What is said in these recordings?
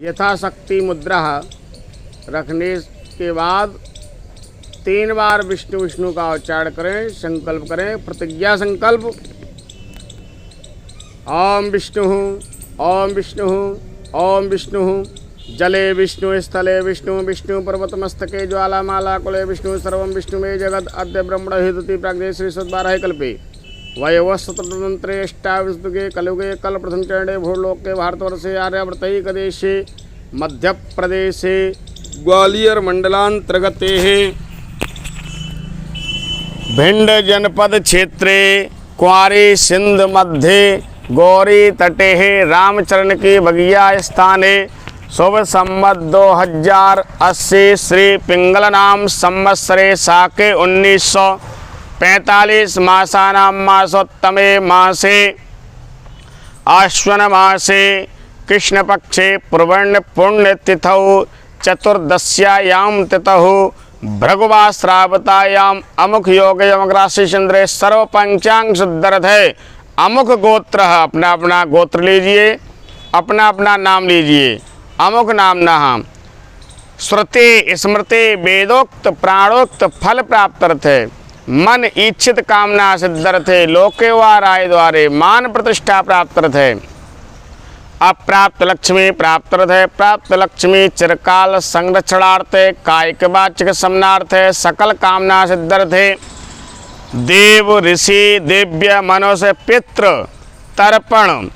यथाशक्ति मुद्रा रखने के बाद 3 बार विष्णु विष्णु का उच्चारण करें, संकल्प करें। प्रतिज्ञा संकल्प। ओम विष्णु, ओम विष्णु, ओम विष्णु। जले विष्णु, स्थले विष्णु, विष्णु पर्वतमस्तके ज्वालामाला कुले विष्णु, सर्वं विष्णु मे जगद अद्य ब्रह्मण हेतुति प्राग्दे श्री 12 कल्पे वयवस्तंत्रे अष्टाविशुगे कलयुगे कल प्रथम चरणे भूलोके भारतवर्षे आर्यावर्तैकदेशे मध्य प्रदेशे ग्वालियर मंडलांतर्गते भिंड जनपद क्षेत्रे कुंवारी सिंध मध्य गौरी तटे रामचरण की बगिया स्थाने शुभ संवत 2080 श्री पिंगल नाम संवत्सरे साके 1945 मासानां मासोत्तमे मासे आश्वन मासे कृष्णपक्षे पूर्वण्य पुण्यतिथौ चतुर्दश्यायां तिथौ भृगुवाश्रावतायाम अमुख योग यमग्रासी चंद्रे सर्व पंचांग शुद्धरथ है। अमुख गोत्र अपना अपना गोत्र लीजिए, अपना अपना नाम लीजिए। अमुख नाम नाम श्रुति स्मृति वेदोक्त प्राणोक्त फल प्राप्त है। मन इच्छित कामना सिद्धरथ है। लोके वा राय द्वारे मान प्रतिष्ठा प्राप्त है। अप्राप्त लक्ष्मी प्राप्त है। प्राप्त लक्ष्मी चिरकाल संरक्षणार्थ कायिक वाचिक समनार्थ सकल कामना सिद्धर्थ है। देव ऋषि दिव्य मनुष्य पितृ तर्पण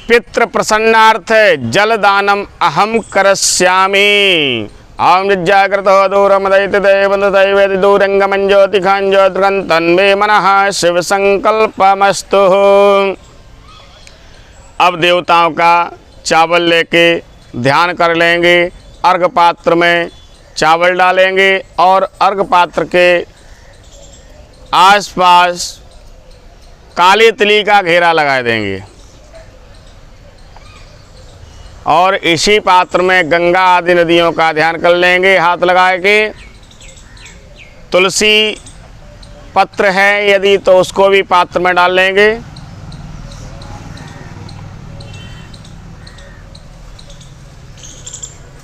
पितृ प्रसन्नार्थ जलदानम अहम करस्यामि। ओम जागृत दूरम दैत दैवेद दूरंगमं ज्योतिखां ज्योतिरं तन्मे मनः शिव संकल्पमस्तु। अब देवताओं का चावल लेके ध्यान कर लेंगे। अर्घ पात्र में चावल डालेंगे और अर्घ पात्र के आसपास काली तिली का घेरा लगा देंगे और इसी पात्र में गंगा आदि नदियों का ध्यान कर लेंगे। हाथ लगा के तुलसी पत्र है यदि तो उसको भी पात्र में डाल लेंगे।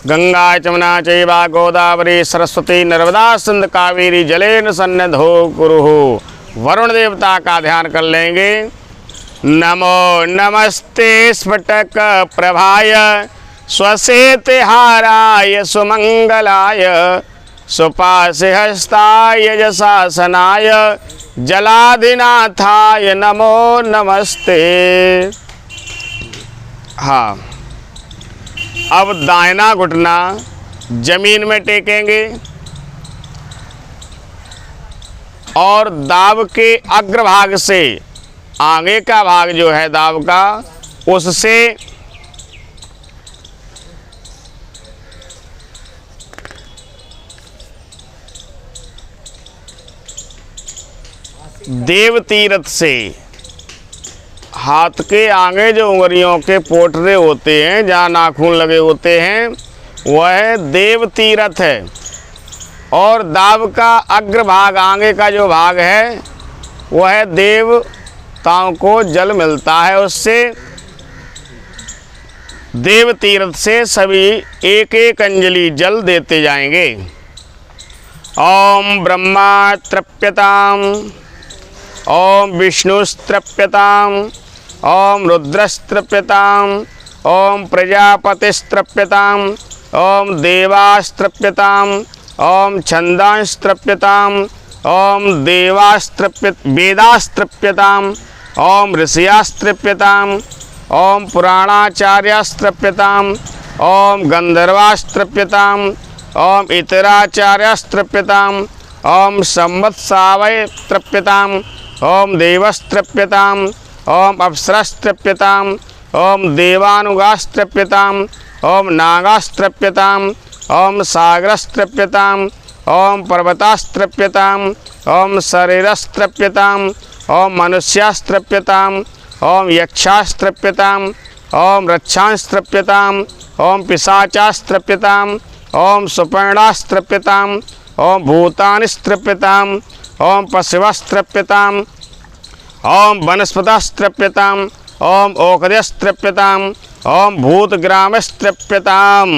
गंगा चमना चैवा गोदावरी सरस्वती नर्मदा सिंध कावेरी जलेन सन्निधो कुरुः। वरुण देवता का ध्यान कर लेंगे। नमो नमस्ते स्फटक प्रभाय स्वसेतहाराय सुमंगलाय सुपासे हस्ताय यशासनाय जलाधिनाथाय नमो नमस्ते। हाँ, अब दाहिना घुटना जमीन में टेकेंगे और दाव के अग्रभाग से आगे का भाग जो है दाव का उससे देव तीर्थ से हाथ के आगे जो उंगलियों के पोटरे होते हैं जहाँ नाखून लगे होते हैं वह देव तीर्थ है। और दाव का अग्रभाग आगे का जो भाग है वह देवताओं को जल मिलता है। उससे देव तीर्थ से सभी एक एक अंजलि जल देते जाएंगे। ओम ब्रह्मा तृप्यताम, ओम विष्णुस्तृप्यताम, ओम रुद्रस्तृप्यताम, ओम प्रजापतिस्तृप्यताम, ओम देवास्तृप्यताम, ओम छंदास्तृप्यताम, ओम वेदास्तृप्यताम, ओम ऋषियास्तृप्यताम, ओम पुराणाचार्यास्तृप्यताम, ओम गंधर्वास्तृप्यताम, ओम इतराचार्यास्तृप्यताम, ओम संवत्सावय तृप्यताम, ओम देवस्तृप्यताम, ओम अप्सरस्तृप्यताम, ओम देवानुगास्तृप्यताम, ओम नागास्तृप्यताम, ओम सागरस्तृप्यताम, ओम पर्वतास्तृप्यताम, ओम शरीरस्तृप्यताम, ओम मनुष्यास्तृप्यताम, ओम यक्षास्तृप्यताम, ओम रक्षास्तृप्यताम, ओम पिशाचास्तृप्यताम, ओम सुपर्णास्तृप्यताम, ओम भूतानिस्तृप्यताम, ओम पशुवस्तृप्यताम, ओम वनस्पतस्तृप्यताम, ओम ओकदस्तृप्यताम, ओम भूतग्रामस्तृप्यताम्,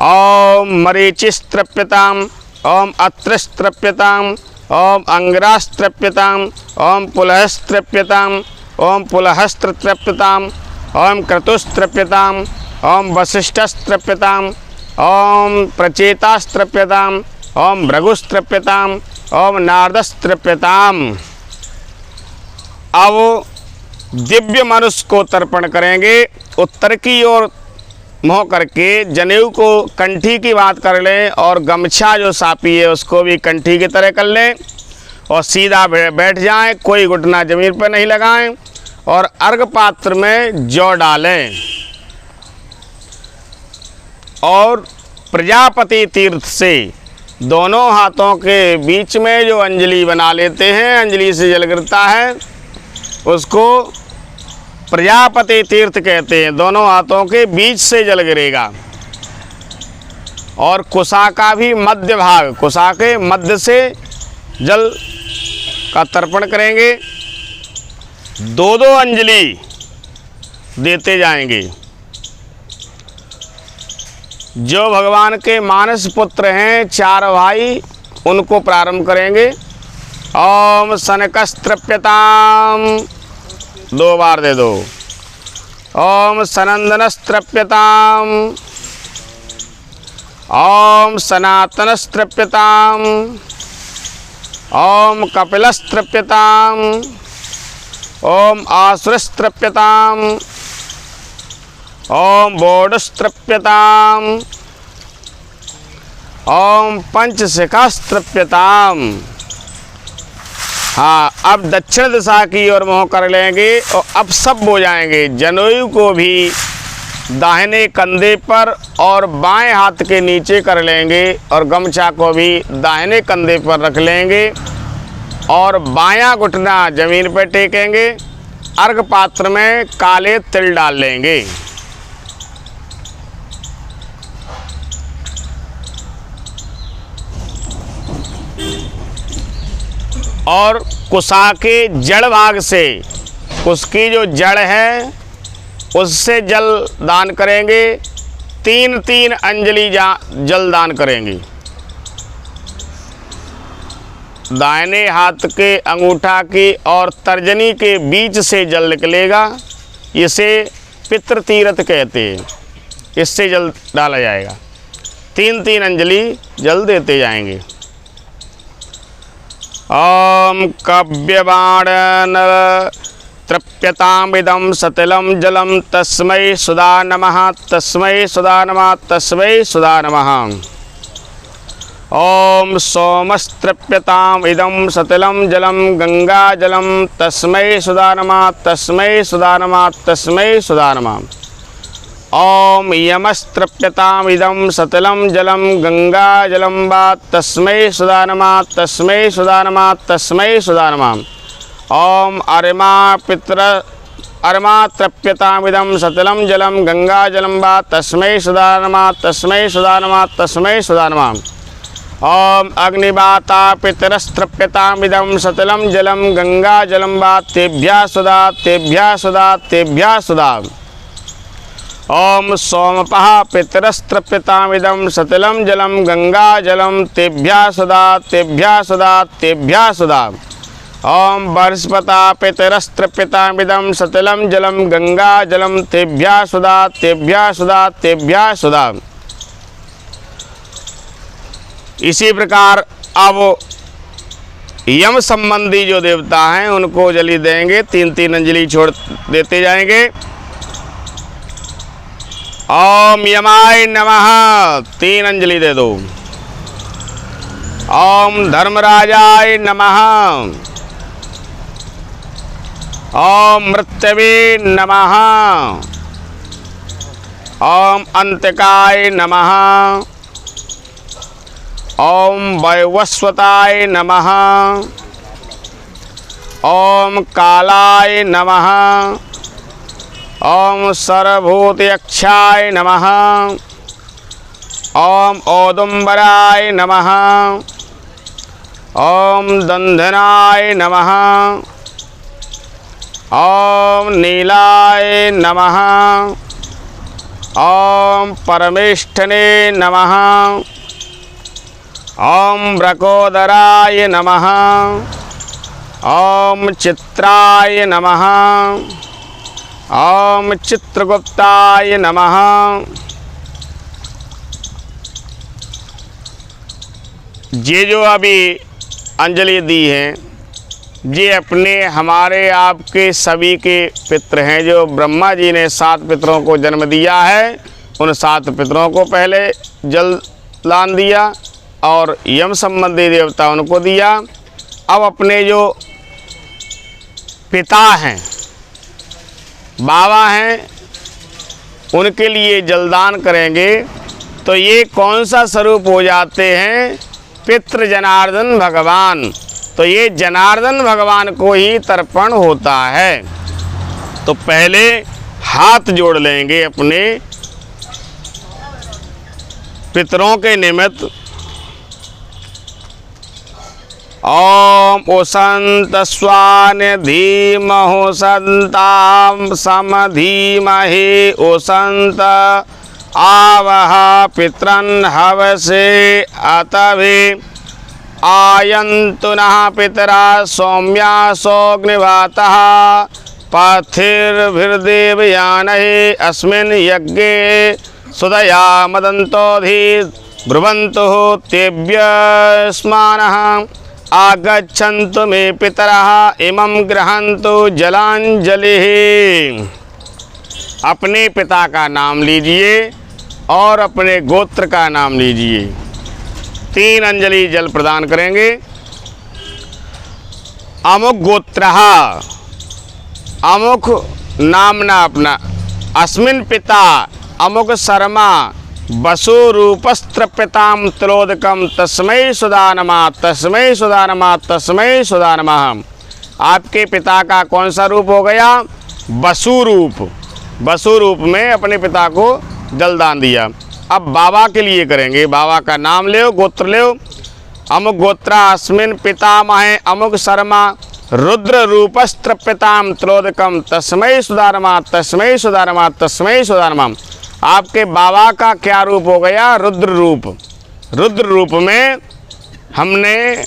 ओम मरीचिस्तृप्यताम्, ओम अत्रस्तृप्यताम्, ओम अंग्रास्तृप्यताम्, ओम पुलहस्तृप्यताम्, ओम पुलहस्तृप्यताम्, ओम क्रतुस्तृप्यताम्, ओम वसिष्ठस्तृप्यताम्, ओम प्रचेतास्तृप्यताम्, ओम भृगुस्तृप्यताम्, ओम नारदस्तृप्यताम्। अब दिव्य मनुष्य को तर्पण करेंगे। उत्तर की ओर मुँह करके जनेऊ को कंठी की बात कर लें और गमछा जो सापी है उसको भी कंठी की तरह कर लें और सीधा बैठ जाएं, कोई घुटना जमीन पर नहीं लगाएं और अर्घ पात्र में जौ डालें और प्रजापति तीर्थ से दोनों हाथों के बीच में जो अंजलि बना लेते हैं, अंजलि से जल गिरता है, उसको प्रजापति तीर्थ कहते हैं। दोनों हाथों के बीच से जल गिरेगा और कुसा का भी मध्य भाग, कुसा के मध्य से जल का तर्पण करेंगे। दो दो अंजलि देते जाएंगे। जो भगवान के मानस पुत्र हैं, 4 भाई, उनको प्रारंभ करेंगे। ओम सनकस्तृप्यताम्, 2 बार दे दो। ओम सनंदनस्तृप्यताम्, ओम सनातनस्तृप्यताम्, ओम कपिलस्तृप्यताम्, ओम आसुरस्तृप्यताम्, ओम बोडस्तृप्यताम्, ओम पंचशिखास्तृप्यताम्। हाँ, अब दक्षिण दिशा की ओर मुँह कर लेंगे और अब सब हो जाएंगे। जनेऊ को भी दाहिने कंधे पर और बाएं हाथ के नीचे कर लेंगे और गमछा को भी दाहिने कंधे पर रख लेंगे और बायां घुटना जमीन पर टेकेंगे। अर्घ पात्र में काले तिल डाल लेंगे। और कुसा के जड़ भाग से, उसकी जो जड़ है उससे जल दान करेंगे। 3-3 अंजलि जल दान करेंगे। दाहिने हाथ के अंगूठा की और तर्जनी के बीच से जल निकलेगा। इसे पितृतीर्थ कहते हैं। इससे जल डाला जाएगा। 3-3 अंजलि जल देते जाएंगे। ओम कव्यबाणन तृप्यतामिदं सतिलं जलं तस्मै सुधा नमः, तस्मै सुधा नमः, तस्मै सुधा नमः। ओम सोमस्तृप्यतामिदं सतिलं जलं गंगाजलं तस्मै सुधा नमः, तस्मै सुधा नमः, तस्मै सुधा नमः। ओम यमस्तृप्यतामिदं सतिलं जलं गंगाजलं वा तस्मै सुधा नमः, तस्मै सुधा नमः, तस्मै सुधा नमः। ओम अरमा तृप्यतामिदं सतिलं जलं गंगाजलं वा तस्मै सुधा नमः, तस्मै सुधा नमः, तस्मै सुधा नमः। ओम अग्निवाता पितरस्तृप्यतामिदं सतिलं जलं गंगाजलं वा तेभ्यः सुधा, तेभ्यः सुधा, तेभ्यः सुधा। ओम सोमपः पितरस्तृप्यतामिदं सतिलं जलं गंगाजलं तेभ्यः सुधा, तेभ्यः सुधा, तेभ्यः सुधा। ओम बृहस्पता पितरस्तृप्यतामिदं सतिलं जलं गंगाजलं तेभ्यः सुधा, तेभ्यः सुधा, तेभ्यः सुधा। इसी प्रकार अब यम संबंधी जो देवता हैं उनको जली देंगे। 3-3 अंजलि छोड़ देते जाएंगे। ओम यमाय नमः, 3 अंजलि दे दो। ओम धर्मराजाय नमः, ओम मृत्यवे नमः, ओम अंतिकाय नमः, ओम वैवस्वताय नमः, ओम कालाय नमः, ओम सर्वभूतयक्षाय नमः, ओम औदुम्बराय नमः, ओम दंधनाय नमः, ओम नीलाय नमः, ओम परमेष्ठने नमः। ओम ब्रकोदराय नमः। ओम चित्राय नमः। ओम चित्रगुप्ताय नमः। ये जो अभी अंजलि दी है, ये अपने हमारे आपके सभी के पितृ हैं। जो ब्रह्मा जी ने 7 पितरों को जन्म दिया है, उन 7 पितरों को पहले जल दान दिया और यम संबंधी देवता उनको दिया। अब अपने जो पिता हैं, बाबा हैं, उनके लिए जलदान करेंगे। तो ये कौन सा स्वरूप हो जाते हैं? पितृ जनार्दन भगवान। तो ये जनार्दन भगवान को ही तर्पण होता है। तो पहले हाथ जोड़ लेंगे अपने पितरों के निमित्त। ओम उशंत स्वान धीमहि संताम सम धीमहि उशंत आवह पितरन् हवसे अतवे आयन्तु नः पितरा सौम्यासोऽग्निवातः पार्थिर्भिर्देवयानहि अस्मिन् यज्ञे सुदया मदन्तोधि ब्रुवन्तुः तेभ्यस्मानः आगच्छन्तु मे पितरः इमं गृह्णन्तु जलांजलिः। अपने पिता का नाम लीजिए और अपने गोत्र का नाम लीजिए। 3 अंजलि जल प्रदान करेंगे। अमुक गोत्रः, अमुक नामना अपना, अस्मिन् पिता अमुक शर्मा वसु रूपस्त्रप्यताम त्रोदकम तस्मै सुधा नमः तस्मै सुधा नमः तस्मै सुधा नमः। आपके पिता का कौन सा रूप हो गया? वसु रूप। वसु रूप में अपने पिता को जलदान दिया। अब बाबा के लिए करेंगे। बाबा का नाम ले, गोत्र ले। अमुक गोत्रा अस्मिन् पितामहे अमुक शर्मा रुद्र रूपस्त्रप्यताम त्रोदकम तस्मै सुधा नमः तस्मै सुधा नमः तस्मै सुधा नमः। आपके बाबा का क्या रूप हो गया? रुद्र रूप। रुद्र रूप में हमने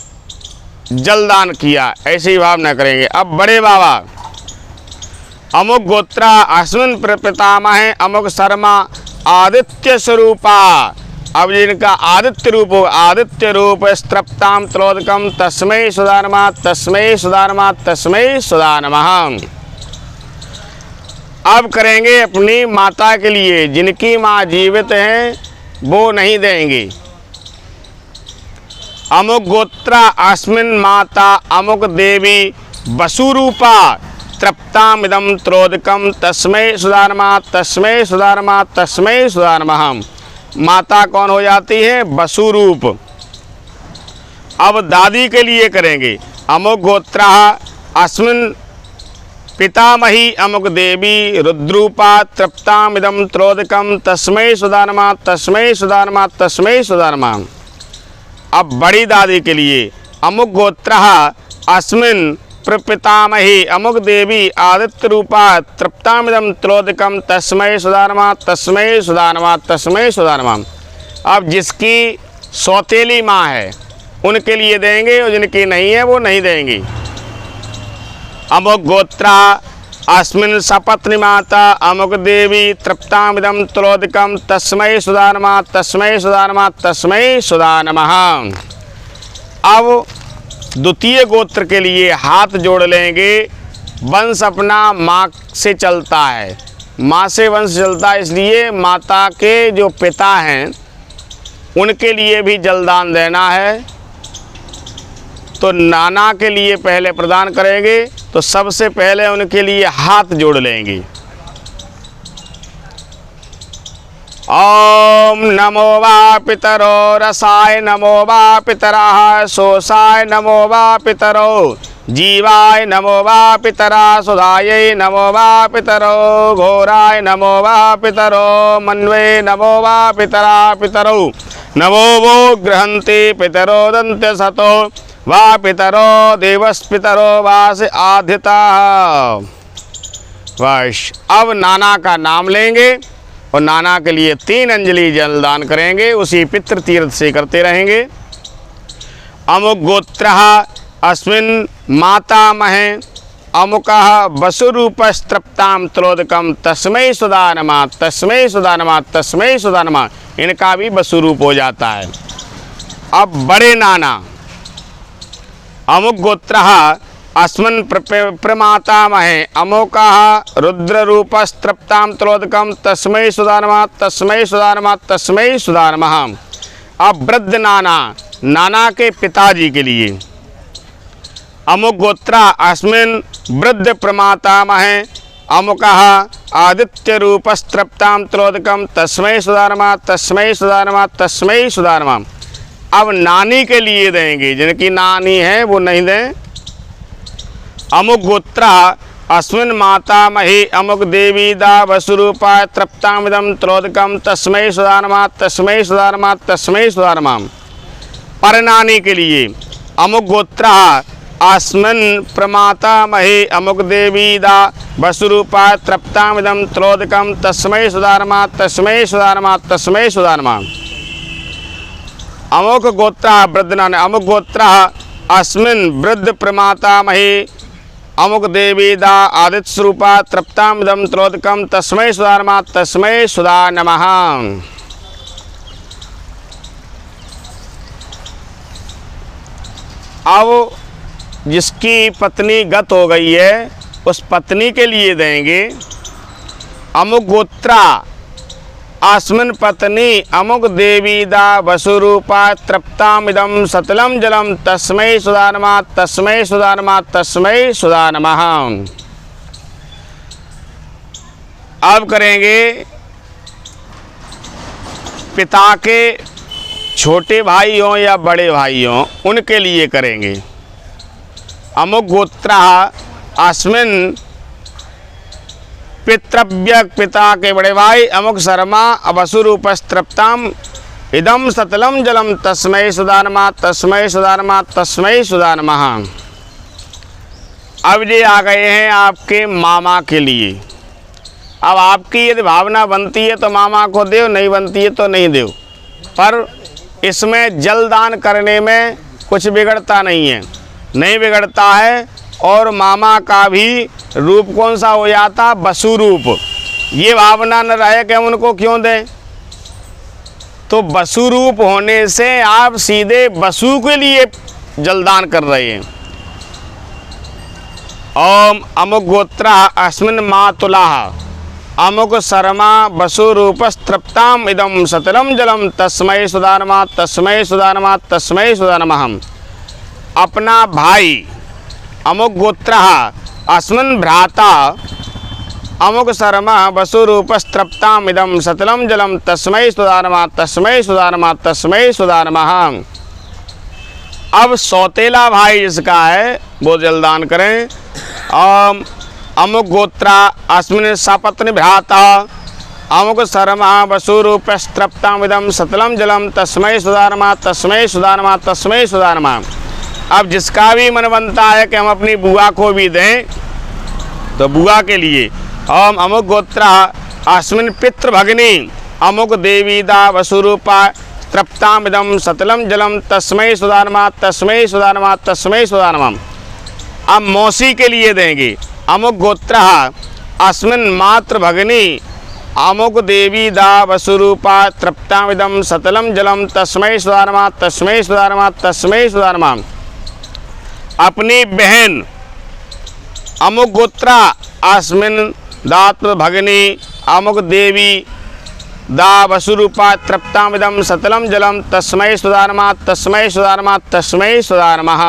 जलदान किया, ऐसी ही भावना करेंगे। अब बड़े बाबा अमुक गोत्रा अस्मिन् पितामहे अमुक शर्मा आदित्य स्वरूपा। अब जिनका आदित्य रूप हो, आदित्य रूप स्त्रप्ताम त्रोदकम तस्मै सुधा नमः तस्मै सुधा नमः तस्मै सुधा नमः। अब करेंगे अपनी माता के लिए। जिनकी माँ जीवित हैं वो नहीं देंगे। अमुक गोत्रा अस्मिन् माता अमुक देवी वसुरूपा तृप्तामिदं त्रोदकम तस्मै सुधा नमः तस्मै सुधा नमः तस्मै सुधा नमः। माता कौन हो जाती है? वसुरूप। अब दादी के लिए करेंगे। अमुक गोत्रा अस्मिन् पितामही अमुक देवी रुद्रूपा तृप्तामिदं त्रोदकम तस्मै सुधा नमः तस्मै सुधा नमः तस्मै सुधा नमः। अब बड़ी दादी के लिए अमुक गोत्रः अस्मिन् प्रपितामही अमुक देवी आदित्य रूपा तृप्तामिदं त्रोदकम तस्मै सुधा नमः तस्मै सुधा नमः तस्मै सुधा नमः। अब जिसकी सौतेली माँ है उनके लिए देंगे, और जिनकी नहीं है वो नहीं देंगे। अमुक गोत्रा अस्मिन् सपत्नी माता अमुक देवी तृप्तामिदं त्रोदकम तस्मै सुधा नमः तस्मै सुधा नमः तस्मै सुधा नमः। अब द्वितीय गोत्र के लिए हाथ जोड़ लेंगे। वंश अपना माँ से चलता है, माँ से वंश चलता है, इसलिए माता के जो पिता हैं उनके लिए भी जलदान देना है। तो नाना के लिए पहले प्रदान करेंगे। तो सबसे पहले उनके लिए हाथ जोड़ लेंगे। ओम नमो वा पितरो रसाय नमो वा पितराः शोषाय नमो वा पितरो जीवाय नमो वा पितरा सुधायै नमो वा पितरो घोराय नमो वा पितरो मन्वे नमो वा पितरा पितरो नमो वो गृहन्ति पितरो दन्त्य सतो वा पितरो देवस्पितरो वास आधिता। वश अब नाना का नाम लेंगे और नाना के लिए 3 अंजलि जलदान करेंगे, उसी पितृ तीर्थ से करते रहेंगे। अमुक गोत्रः अस्मिन् मातामहे अमुकः वसुरूपस्तृप्तां त्रोदकं तस्मै सुधा नमः, तस्मै सुधा नमः, तस्मै सुधा नमः। इनका भी वसुरूप हो जाता है। अब बड़े नाना अमुक गोत्रः अस्मिन् प्रमातामहे अमुकः रुद्ररूपस्तृप्तां त्रोदकं तस्मै सुधा नमः, तस्मै सुधा नमः, तस्मै सुधा नमः। अब वृद्ध नाना, नाना के पिताजी के लिए अमुक गोत्र अस्मिन् वृद्ध प्रमातामहे अमुकः आदित्य रूपस्तृप्तां त्रोदकं तस्मै सुधा नमः, तस्मै सुधा नमः, तस्मै सुधा नमः। अब नानी के लिए देंगे, जिनकी नानी है वो नहीं दें। अमुक गोत्र अस्मिन् मातामही अमुक देवी दा वसुरूपा तृप्तामिदं त्रोदकं तस्मै सुधा नमः, तस्मै सुधा नमः, तस्मै सुधा नमः। परनानी के लिए अमुक गोत्र अस्मिन् प्रमातामहे अमुक देवी दा वसुरूपा तृप्तामिदं त्रोदकं तस्मै सुधा नमः, तस्मै सुधा नमः, तस्मै सुधा नमः। अमुक गोत्र वृद्धनाने अमुक गोत्र अस्मिन् वृद्ध प्रमातामहे अमुक देवी दा आदित्य स्वरूपा तृप्तामिदं त्रोदकं तस्मै सुधा नमः, तस्मै सुधा नमः। अब जिसकी पत्नी गत हो गई है उस पत्नी के लिए देंगे अमुक गोत्रा अस्मिन् पत्नी अमुक देवी दा वसुरूपा तृप्तामिदं सतलं जलं तस्मै सुधा नमः, तस्मै सुधा नमः, तस्मै सुधा नमः। अब करेंगे पिता के छोटे भाई हों या बड़े भाई हों, उनके लिए करेंगे। अमुक गोत्रा अस्मिन् पितृव्य पिता के बड़े भाई अमुक शर्मा वसुरूपस्तृप्ताम इदम सतलम जलम तस्मै सुधा नमः, तस्मै सुधा नमः, तस्मै सुधा नमः। अब ये आ गए हैं आपके मामा के लिए। अब आपकी यदि भावना बनती है तो मामा को दो, नहीं बनती है तो नहीं दो, पर इसमें जलदान करने में कुछ बिगड़ता नहीं है, नहीं बिगड़ता है। और मामा का भी रूप कौन सा हो जाता? वसु रूप। ये भावना न रहे कि हम उनको क्यों दें, तो वसु रूप होने से आप सीधे वसु के लिए जलदान कर रहे हैं। ओम अमुक गोत्र अस्मिन् मातुलाः अमुक शर्मा वसु रूपस्तृप्ताम इदम सतलम जलम तस्मै सुधा नमः, तस्मै सुधा नमः, तस्मै सुधा नमः। अपना भाई अमुक गोत्र अस्मिन् भ्राता अमुक शर्मा वसुरूपस्तृप्ताम इदम सतलम जलम तस्मै सुधा नमः, तस्मै सुधा नमः, तस्मै सुधा नमः। अब सौतेला भाई जिसका है वो जलदान करें। अमुक गोत्र अस्मिन् सपत्नी भ्राता अमुक शर्मा वसुरूपस्तृप्ताम इदम सतलम जलम तस्मै सुधा नमः, तस्मै सुधा नमः, तस्मै सुधा नमः। अब जिसका भी मन बनता है कि हम अपनी बुआ को भी दें, तो बुआ के लिए ओम अमुक गोत्र अस्मिन् पितृभगिनी अमुक देवी दा वसुरूपा तृप्ताम इदम सतलम जलम तस्मै सुधा नमः, तस्मै सुधा नमः, तस्मै सुधा नमः। अब मौसी के लिए देंगे अमुक गोत्र अस्मिन् मातृभगिनी अमुक देवी दा वसुरूपा तृप्ताम इदम सतलम जलम तस्मै सुधा नमः, तस्मै सुधा नमः, तस्मै सुधा नमः। अपनी बहन अमुक गोत्र अस्मिन् दात्र भगिनी अमुक देवी दा वसुरूपा तृप्ताम इदम सतलम जलम तस्मै सुधा नमः, तस्मै सुधा नमः, तस्मै सुधा नमः।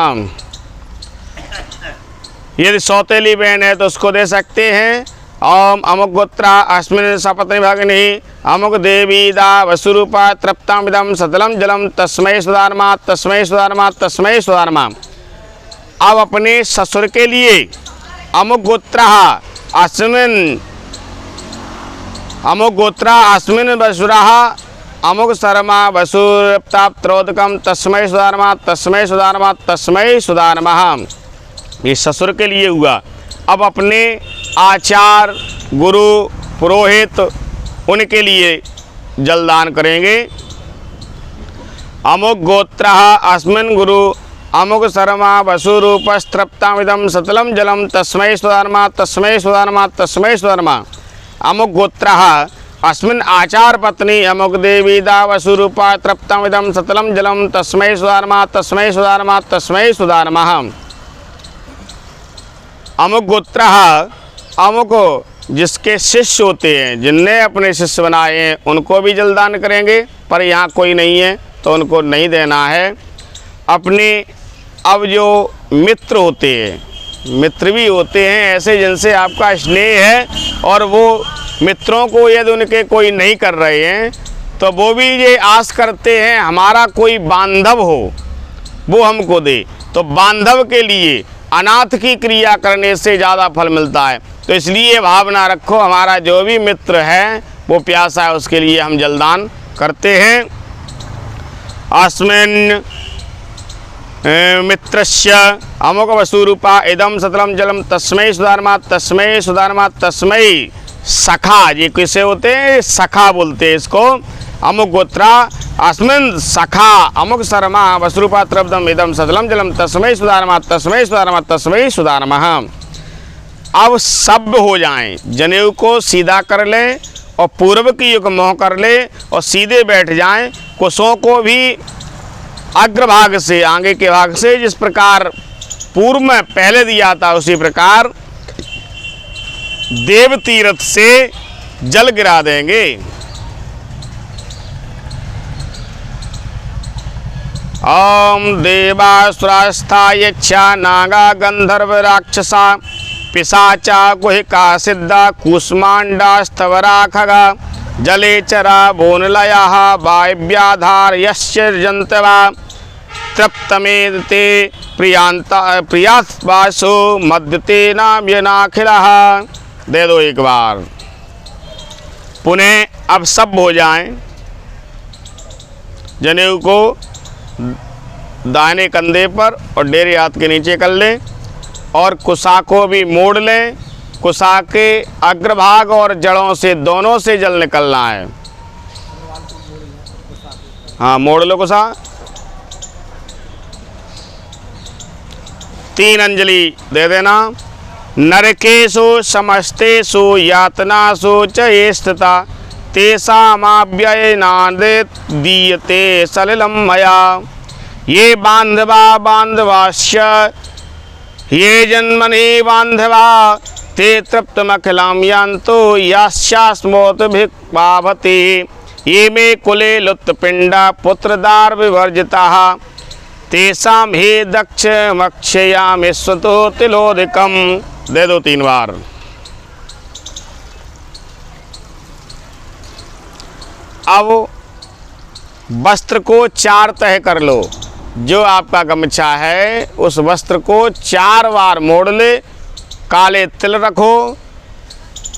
यदि सौतेली बहन है तो उसको दे सकते हैं। ओम अमुक गोत्र अस्मिन् सपत्नी भगिनी अमुक देवी दा वसुरूपा तृप्ताम इदम सतलम जलम तस्मै सुधा नमः, तस्मै सुधा नमः, तस्मै सुधा नमः। अब अपने ससुर के लिए अमुक गोत्र अस्मिन् वसुरः अमुक शर्मा वसुरूपस्तृप्ताम तस्मै सुधा नमः, तस्मै सुधा नमः, तस्मै सुधा नमः। ये ससुर के लिए हुआ। अब अपने आचार्य गुरु पुरोहित उनके लिए जलदान करेंगे। अमुक गोत्र अस्मिन् गुरु अमुक शर्मा वसुरूपस्तृप्तामिदं सतलं जलम तस्मै सुधर्मा तस्मै सुधर्मा तस्मै सुधर्मा। अमुक गोत्र अस्मिन् आचार पत्नी अमुक देवीदा वसुरूपा तृप्तामिदं सतलं जलम तस्मै सुधर्मा तस्मै सुधर्मा तस्मै सुधर्मा। अमुक गोत्र अमुक जिसके शिष्य होते हैं, जिनने अपने शिष्य बनाए हैं, उनको भी जलदान करेंगे। पर यहाँ कोई नहीं है तो उनको नहीं देना है। अपने अब जो मित्र होते हैं, मित्र भी होते हैं ऐसे जिनसे आपका स्नेह है, और वो मित्रों को यदि उनके कोई नहीं कर रहे हैं तो वो भी ये आस करते हैं हमारा कोई बांधव हो वो हमको दे। तो बांधव के लिए अनाथ की क्रिया करने से ज़्यादा फल मिलता है। तो इसलिए भावना रखो, हमारा जो भी मित्र है वो प्यासा है, उसके लिए हम जलदान करते हैं। अस्मिन् मित्रस्य अमुक वसुरूपा इदम सतलम जलम तस्मै सुधर्मा तस्मै सुधर्मा तस्मै सखा। ये किसे होते हैं? सखा बोलते हैं इसको। अमुक गोत्रा अस्मिन् सखा अमुक शर्मा वसुरूपा तृप्तम इदम सतलम जलम तस्मै सुधर्मा तस्मै सुधर्मा तस्मै सुधर्मा। अब सब हो जाएं, जनेऊ को सीधा कर लें और पूर्व की युग मोह कर ले और सीधे बैठ जाएं। कुशों को भी अग्रभाग से, आगे के भाग से, जिस प्रकार पूर्व में पहले दिया था उसी प्रकार देव तीर्थ से जल गिरा देंगे। ओम देवासुरास्था यक्षा नागा गंधर्व राक्षसा पिशाचा गुहिका सिद्धा कूष्मांडा स्थवरा खगा जले चरा बोनलया वायव्याधार यश्चर्जंतवा तृप्तमेते प्रियांता प्रियास्वासो मध्यते नाम्यनाखिलः। दे दो एक बार पुनः। अब सब हो जाएं, जनेऊ को दाहिने कंधे पर और डेरे हाथ के नीचे कर लें और कुशा को भी मोड़ लें। कुशा के अग्रभाग और जड़ों से, दोनों से जल निकलना है। हाँ, मोड़ लो कुशा। 3 अंजलि दे देना। नरकेषु समस्तेषु यातनासु च ये स्थिता तेषामाव्ययनादे दीयते सलिलं मया। ये बांधवा बांधवाश्च ये जन्मनि बांधवा ते तृप्तमखिलां यान्तो यास्यास्मोत भिक्पाभते। ये मे कुले लुप्तपिंडा पुत्रदार विवर्जिताः तेषां हे दक्ष मक्षयामि स्वतो तिलोदिकम्। दे दो 3 बार। अब वस्त्र को 4 तह कर लो। जो आपका गमछा है उस वस्त्र को 4 बार मोड़ ले, काले तिल रखो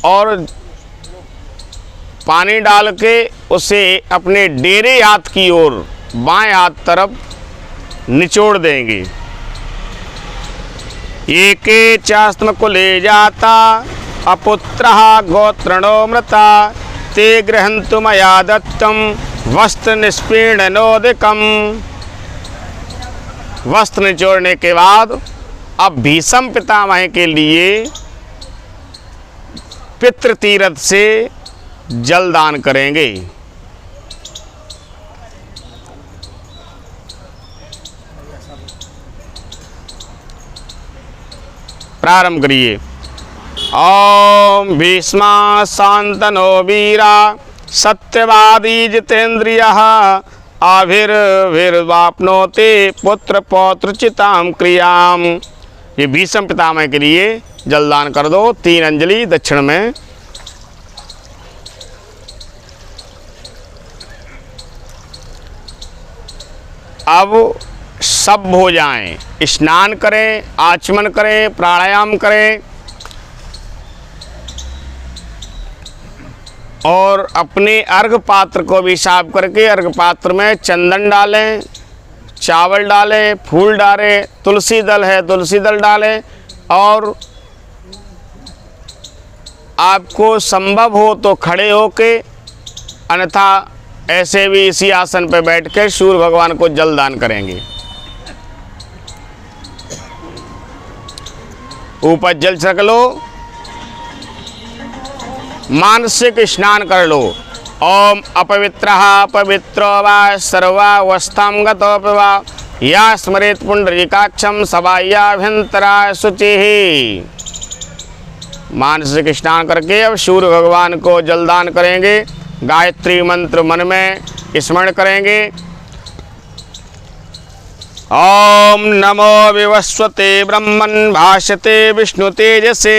और पानी डाल के उसे अपने डेरे हाथ की ओर बाएं हाथ तरफ निचोड़ देंगे। एके चास्म कुले जाता अपुत्रः गोत्रणो मृता ते गृहन्तु मया दत्तं वस्त्र निष्पीडनोदिकम्। वस्त्र निचोड़ने के बाद अब भीष्म पितामह के लिए पितृतीर्थ से जलदान करेंगे। प्रारंभ करिए। ओम भीष्मा शांतनो वीरा सत्यवादी जितेन्द्रियः आविर्वाप्नोते पुत्र पौत्र चिताम क्रियाम। ये भीष्म पितामह के लिए जलदान कर दो। 3 अंजलि दक्षिण में। अब सब हो जाएं, स्नान करें, आचमन करें, प्राणायाम करें और अपने अर्घ पात्र को भी साफ करके अर्घ पात्र में चंदन डालें, चावल डालें, फूल डालें, तुलसी दल है तुलसी दल डालें और आपको संभव हो तो खड़े होके अन्यथा ऐसे भी इसी आसन पर बैठ के सूर्य भगवान को जल दान करेंगे। ऊपर जल छिड़क लो, मानसिक स्नान कर लो। ओम अपवित्रः पवित्रो वा सर्वावस्थां गतोऽपि वा या स्मरेत् पुंडरीकाक्षं सबाह्याभ्यन्तरा शुचिः। मानसिक स्नान करके अब सूर्य भगवान को जलदान करेंगे। गायत्री मंत्र मन में स्मरण करेंगे। ओम नमो विवस्वते ब्रह्मन् भाषते विष्णु तेजसे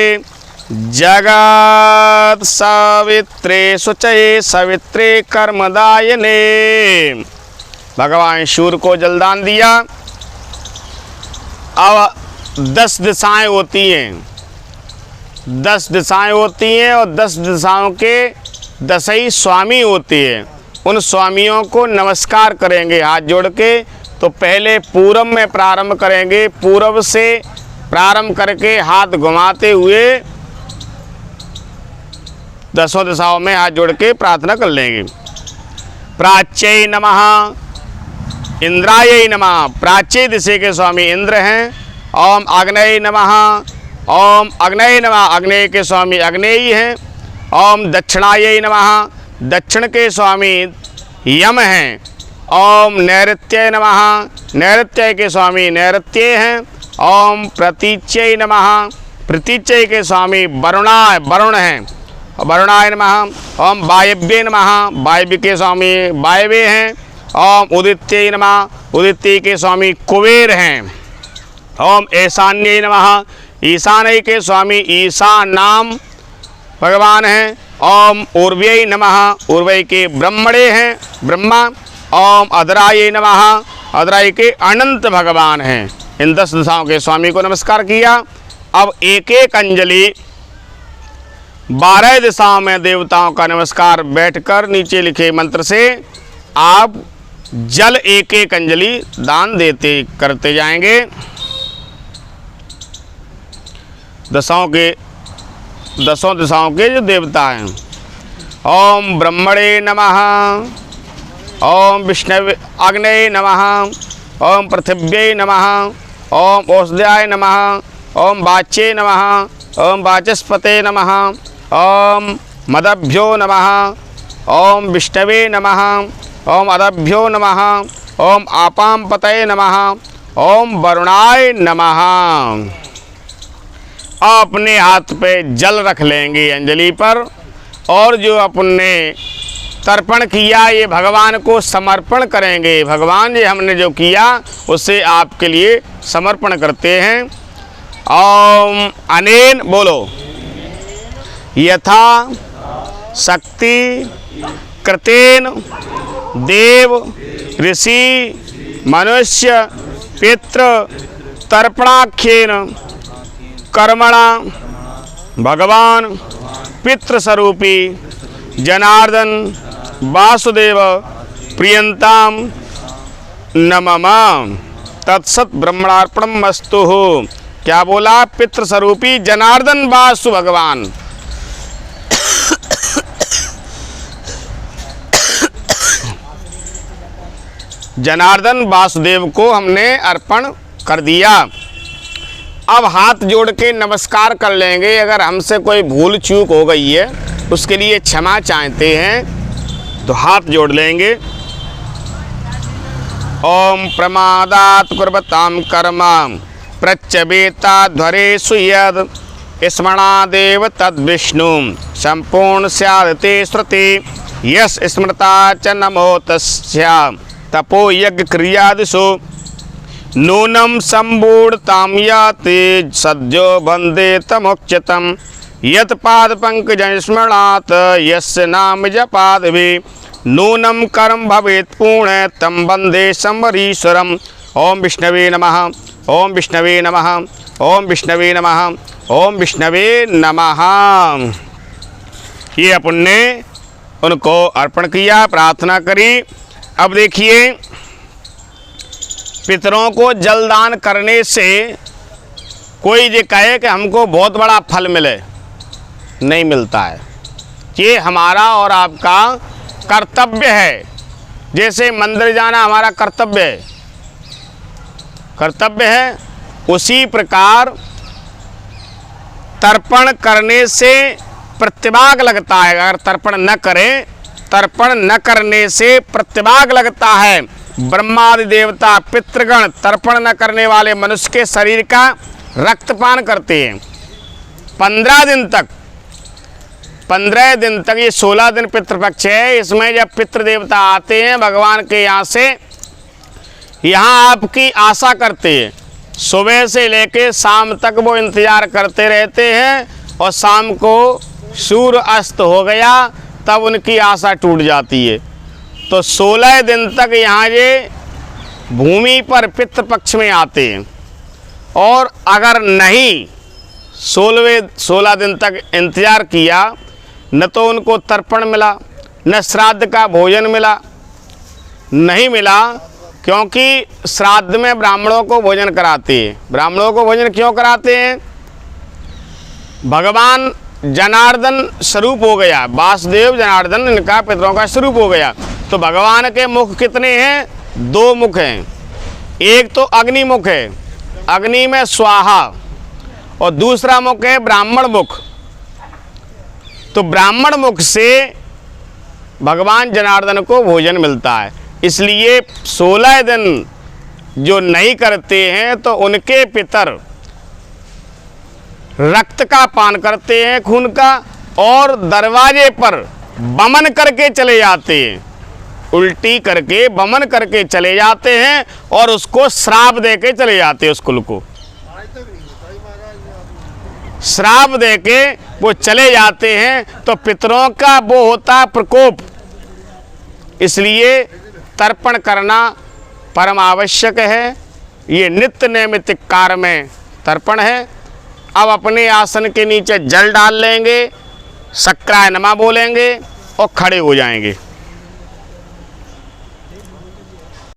जगत सवित्रे शुचये सवित्रे कर्मदायने। भगवान सूर्य को जलदान दिया। अब 10 दिशाएं होती हैं, 10 दिशाएं होती हैं और 10 दिशाओं के 10 ही स्वामी होते हैं। उन स्वामियों को नमस्कार करेंगे हाथ जोड़ के। तो पहले पूरब में प्रारंभ करेंगे। पूरब से प्रारंभ करके हाथ घुमाते हुए 10 दिशाओं में हाथ जोड़ के प्रार्थना कर लेंगे। प्राच्यै नमः इंद्रायै नमः। प्राच्य दिशा के स्वामी इंद्र हैं। ओम आग्नेय नमः। ओम आग्नेय नमः। आग्नेय के स्वामी आग्नेयी हैं। ओम दक्षिणायै नमः। दक्षिण के स्वामी यम हैं। ओम नैऋत्य नमः। नैऋत्य के स्वामी नैऋत्य हैं। ओम प्रतीच्यै नमः। प्रतीच्यै के स्वामी वरुण हैं। वरुणाय नमः। ओम वायव्ये नमः। वायव्य के स्वामी वायव्य हैं। ओम उदित्यै नमः। उदित्य के स्वामी कुबेर हैं। ओम ईशान्यै नमः। ईशान्य के स्वामी ईशान नाम भगवान हैं। ओम उर्व्यै नमः। उर्वै के ब्रह्मणे हैं ब्रह्मा। ओम अधरायै नमः। अधराय के अनंत भगवान हैं। इन 10 दिशाओं के स्वामी को नमस्कार किया। अब एक एक अंजलि 12 दिशाओं में देवताओं का नमस्कार बैठकर नीचे लिखे मंत्र से आप जल एक एक अंजलि दान देते करते जाएंगे। दशों दिशाओं के जो देवता हैं। ओम ब्रह्मणे नमः। ओम विष्णवे आग्नेय नमः। ओम पृथिव्यै नमः। ओम औषध्याय नमः। ओम वाच्ये नमः। ओम वाचस्पते नमः। ओम मदभ्यो नमः। ओम विष्णवे नमः। ओम अदभ्यो नमः। ओम आपामपतये नमः। ओम वरुणाय नमः। अपने हाथ पे जल रख लेंगे अंजलि पर और जो अपने तर्पण किया ये भगवान को समर्पण करेंगे। भगवान ये हमने जो किया उसे आपके लिए समर्पण करते हैं। ओम अनेन बोलो यथा शक्ति कृतेन देव ऋषि मनुष्य पितृ तर्पणाख्येन कर्मणा भगवान पितृस्वरूपी जनार्दन वासुदेव प्रियंताम नमः। तत्सत ब्रह्मणार्पणमस्तु। क्या बोला? पितृस्वरूपी जनार्दन वासु भगवान जनार्दन वासुदेव को हमने अर्पण कर दिया। अब हाथ जोड़ के नमस्कार कर लेंगे। अगर हमसे कोई भूल चूक हो गई है उसके लिए क्षमा चाहते हैं तो हाथ जोड़ लेंगे। ओम प्रमादात् कुर्वतां कर्म प्रत्यवेताध्वरेषु यद् स्मरणादेव तद्विष्णु संपूर्ण स्यादते श्रुति यस् स्मृता च नमो तस्या तपो यज्ञ क्रियादिषु नूनं सम्बूढतां याति सद्यो वन्दे तमुच्यतं यत् पादपङ्कजं स्मरणात् यस्य नाम जपादभिः नूनं कर्म भवेत् पूर्ण तं वन्दे शम्भरीश्वरम्। ओम विष्णवे नमः। ओम विष्णवे नमः। ओम विष्णवे नमः। ओम विष्णवे नमः। ये अपन ने उनको अर्पण किया, प्रार्थना करी। अब देखिए पितरों को जलदान करने से कोई ये कहे कि हमको बहुत बड़ा फल मिले, नहीं मिलता है। ये हमारा और आपका कर्तव्य है। जैसे मंदिर जाना हमारा कर्तव्य है, कर्तव्य है, उसी प्रकार तर्पण करने से प्रतिभाग लगता है। अगर तर्पण न करें, तर्पण न करने से प्रतिभाग लगता है। ब्रह्मादि देवता पितृगण तर्पण न करने वाले मनुष्य के शरीर का रक्तपान करते हैं 15 दिन तक। 15 दिन तक, ये 16 दिन पितृपक्ष है। इसमें जब पितृ देवता आते हैं भगवान के यहाँ से, यहाँ आपकी आशा करते हैं। सुबह से लेके शाम तक वो इंतजार करते रहते हैं, और शाम को सूर्य अस्त हो गया तब उनकी आशा टूट जाती है। तो 16 दिन तक यहाँ ये भूमि पर पितृपक्ष में आते हैं, और अगर नहीं 16 दिन तक इंतजार किया, न तो उनको तर्पण मिला, न श्राद्ध का भोजन मिला, नहीं मिला, क्योंकि श्राद्ध में ब्राह्मणों को भोजन कराते हैं। ब्राह्मणों को भोजन क्यों कराते हैं? भगवान जनार्दन स्वरूप हो गया, वासुदेव जनार्दन इनका पितरों का स्वरूप हो गया। तो भगवान के मुख कितने हैं? 2 मुख हैं। एक तो अग्नि मुख है, अग्नि में स्वाहा, और दूसरा मुख है ब्राह्मण मुख। तो ब्राह्मण मुख से भगवान जनार्दन को भोजन मिलता है। इसलिए 16 दिन जो नहीं करते हैं तो उनके पितर रक्त का पान करते हैं, खून का, और दरवाजे पर बमन करके चले जाते हैं, उल्टी करके बमन करके चले जाते हैं, और उसको श्राप दे के चले जाते हैं। उस कुल को श्राप दे के वो चले जाते हैं। तो पितरों का वो होता प्रकोप। इसलिए तर्पण करना परम आवश्यक है। ये नित्य नैमित्तिक कार्य में तर्पण है। अब अपने आसन के नीचे जल डाल लेंगे, शक्राय नमः बोलेंगे और खड़े हो जाएंगे।